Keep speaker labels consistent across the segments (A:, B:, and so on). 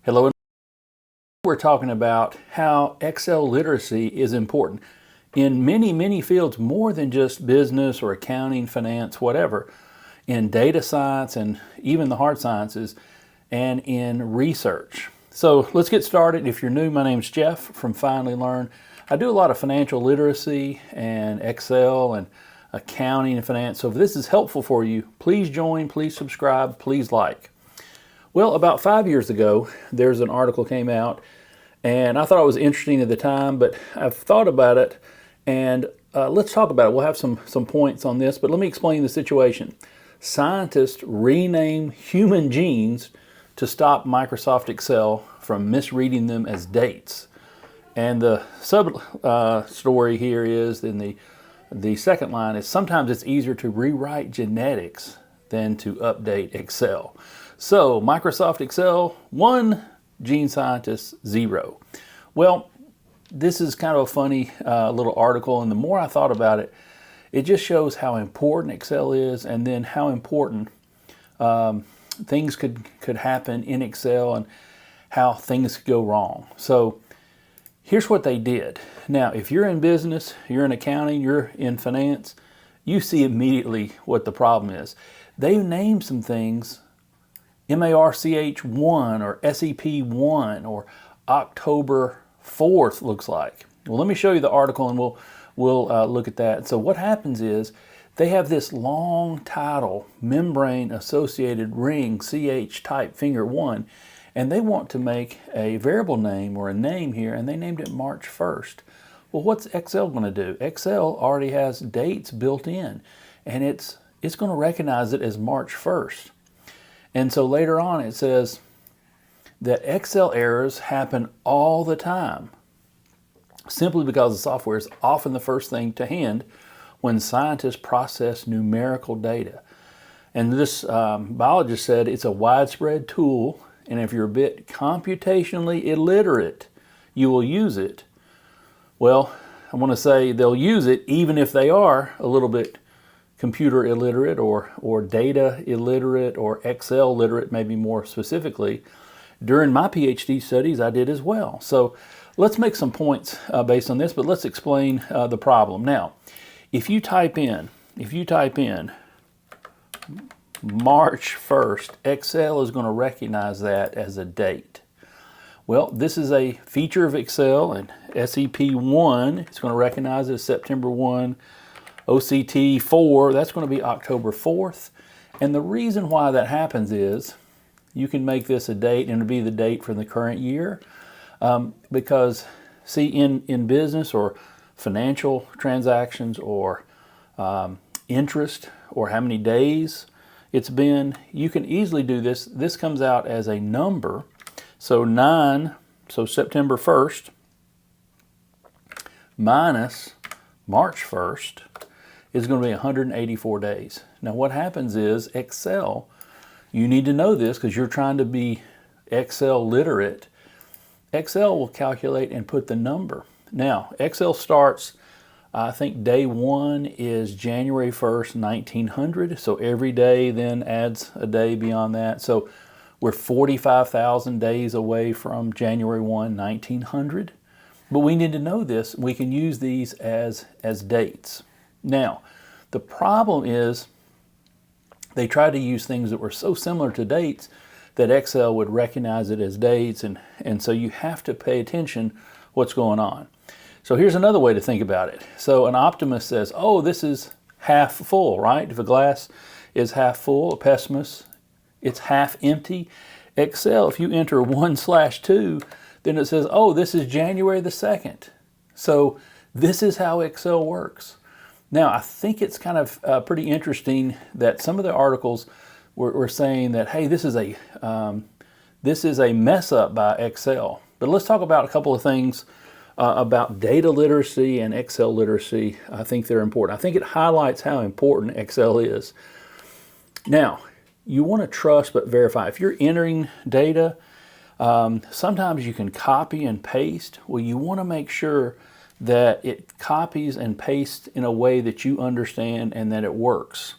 A: Hello, we're talking about how Excel literacy is important in many fields, more than just business or accounting, finance, whatever, in data science and even the hard sciences and in research. So let's get started. If you're new, my name's Jeff from Finally Learn. I do a lot of financial literacy and Excel and accounting and finance. So if this is helpful for you, please join, please subscribe, please like. Well, about 5 years ago, there's an article came out, and I thought it was interesting at the time, but I've thought about it, and let's talk about it. We'll have some points on this, but let me explain the situation. Scientists rename human genes to stop Microsoft Excel from misreading them as dates. And the sub story here is, in the second line, is sometimes it's easier to rewrite genetics than to update Excel. So Microsoft Excel, 1, gene scientists, 0. Well, this is kind of a funny little article, and the more I thought about it, it just shows how important Excel is, and then how important things could happen in Excel and how things could go wrong. So here's what they did. Now, if you're in business, you're in accounting, you're in finance, you see immediately what the problem is. They named some things MARCH1 or SEP1 or October 4th looks like. Well, let me show you the article and we'll look at that. So what happens is they have this long title, membrane associated ring CH type finger 1, and they want to make a variable name or a name here, and they named it March 1st. Well, what's Excel going to do? Excel already has dates built in, and it's going to recognize it as March 1st. And so later on it says that Excel errors happen all the time, simply because the software is often the first thing to hand when scientists process numerical data. And this biologist said it's a widespread tool, and if you're a bit computationally illiterate, you will use it. Well, I want to say they'll use it even if they are a little bit computer illiterate or data illiterate or Excel literate, maybe more specifically. During my PhD studies, I did as well. So let's make some points based on this, but let's explain the problem. Now, if you type in March 1st, Excel is going to recognize that as a date. Well, this is a feature of Excel, and SEP1, it's going to recognize it as September 1. OCT 4, that's going to be October 4th. And the reason why that happens is you can make this a date, and it'll be the date for the current year. Because, see, in business or financial transactions or interest or how many days it's been, you can easily do this. This comes out as a number. So September 1st minus March 1st is going to be 184 days. Now what happens is Excel, you need to know this because you're trying to be Excel literate. Excel will calculate and put the number. Now Excel starts, I think day 1 is January 1st, 1900. So every day then adds a day beyond that. So we're 45,000 days away from January 1, 1900. But we need to know this. We can use these as dates. Now, the problem is they tried to use things that were so similar to dates that Excel would recognize it as dates, and so you have to pay attention what's going on. So here's another way to think about it. So an optimist says, oh, this is half full, right? If a glass is half full, a pessimist, it's half empty. Excel, if you enter 1/2, then it says, oh, this is January the 2nd. So this is how Excel works. Now, I think it's kind of pretty interesting that some of the articles were saying that, hey, this is a mess up by Excel. But let's talk about a couple of things about data literacy and Excel literacy. I think they're important. I think it highlights how important Excel is. Now, you want to trust but verify. If you're entering data, sometimes you can copy and paste. Well, you want to make sure that it copies and pastes in a way that you understand and that it works.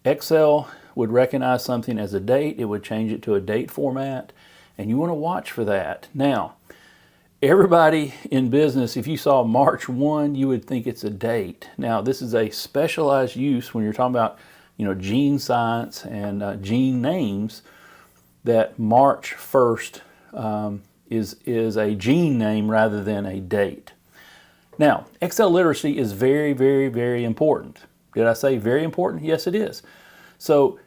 A: Excel would recognize something as a date. It would change it to a date format, and you want to watch for that. Now, everybody in business, if you saw March 1, you would think it's a date. Now, this is a specialized use when you're talking about, gene science and gene names, that March 1st is a gene name rather than a date. Now, Excel literacy is very, very, very important. Did I say very important? Yes, it is. So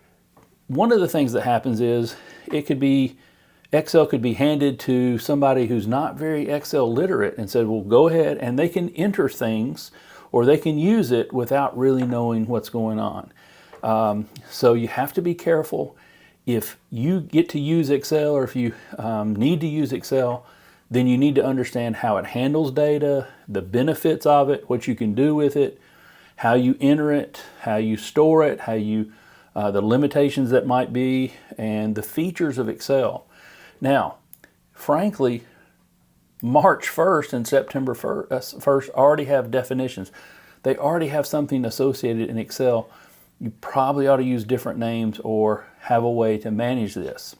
A: one of the things that happens is Excel could be handed to somebody who's not very Excel literate and said, well, go ahead, and they can enter things or they can use it without really knowing what's going on. So you have to be careful. If you get to use Excel, or if you need to use Excel, then you need to understand how it handles data, the benefits of it, what you can do with it, how you enter it, how you store it, the limitations that might be, and the features of Excel. Now, frankly, March 1st and September 1st already have definitions. They already have something associated in Excel. You probably ought to use different names or have a way to manage this.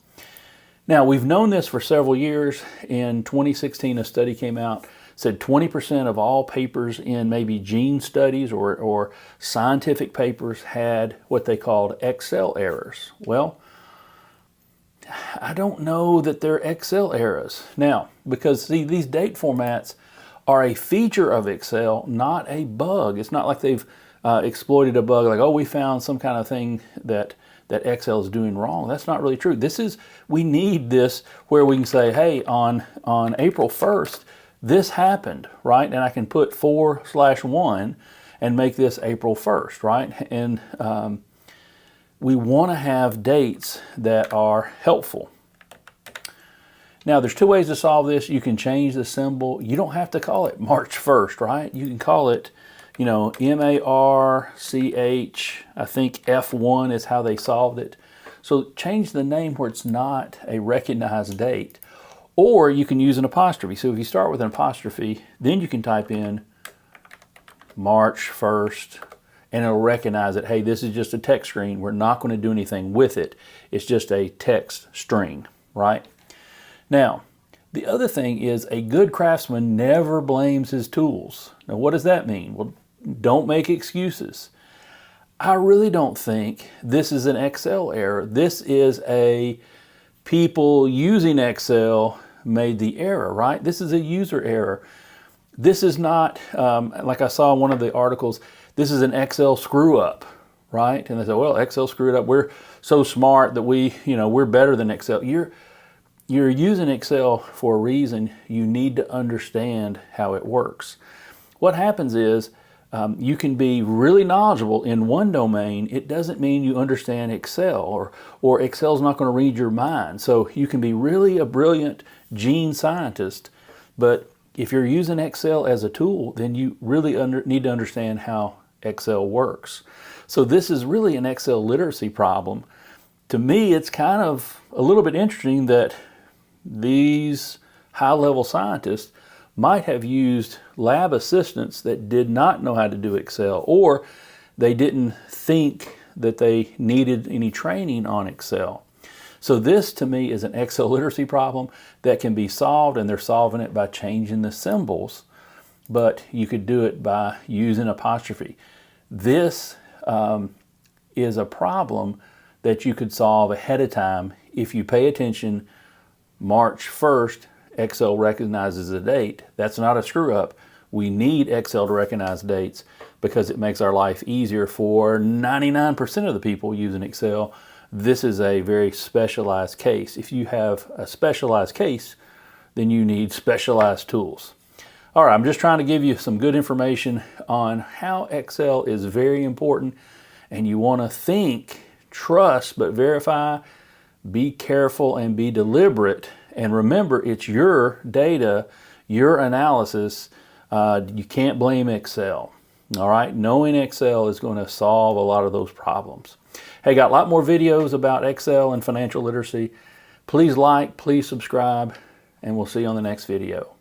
A: Now, we've known this for several years. In 2016, a study came out, said 20% of all papers in maybe gene studies or scientific papers had what they called Excel errors. Well, I don't know that they're Excel errors. Now, because see, these date formats are a feature of Excel, not a bug. It's not like they've exploited a bug, like, oh, we found some kind of thing that Excel is doing wrong. That's not really true. We need this where we can say, hey, on April 1st, this happened, right? And I can put 4/1 and make this April 1st, right? And we want to have dates that are helpful. Now, there's two ways to solve this. You can change the symbol. You don't have to call it March 1st, right? You can call it, M-A-R-C-H. I think F1 is how they solved it. So change the name where it's not a recognized date. Or you can use an apostrophe. So if you start with an apostrophe, then you can type in March 1st, and it'll recognize it. Hey, this is just a text string. We're not going to do anything with it. It's just a text string, right? Now, the other thing is a good craftsman never blames his tools. Now, what does that mean? Well, don't make excuses. I really don't think this is an Excel error. This is people using Excel made the error, right? This is a user error. This is not, like I saw in one of the articles, this is an Excel screw up, right? And they say, well, Excel screwed up. We're so smart that we're better than Excel. You're using Excel for a reason. You need to understand how it works. What happens is you can be really knowledgeable in one domain. It doesn't mean you understand Excel, or Excel's not going to read your mind. So you can be really a brilliant gene scientist, but if you're using Excel as a tool, then you really need to understand how Excel works. So this is really an Excel literacy problem. To me, it's kind of a little bit interesting that these high-level scientists might have used lab assistants that did not know how to do Excel, or they didn't think that they needed any training on Excel. So this, to me, is an Excel literacy problem that can be solved, and they're solving it by changing the symbols, but you could do it by using apostrophe. This is a problem that you could solve ahead of time if you pay attention. March 1st, Excel recognizes a date. That's not a screw up. We need Excel to recognize dates because it makes our life easier for 99% of the people using Excel. This is a very specialized case. If you have a specialized case, then you need specialized tools. All right, I'm just trying to give you some good information on how Excel is very important, and you want to think, trust, but verify, be careful, and be deliberate. And remember, it's your data, your analysis. You can't blame Excel. All right, knowing Excel is going to solve a lot of those problems. Hey, got a lot more videos about Excel and financial literacy. Please like, please subscribe, and we'll see you on the next video.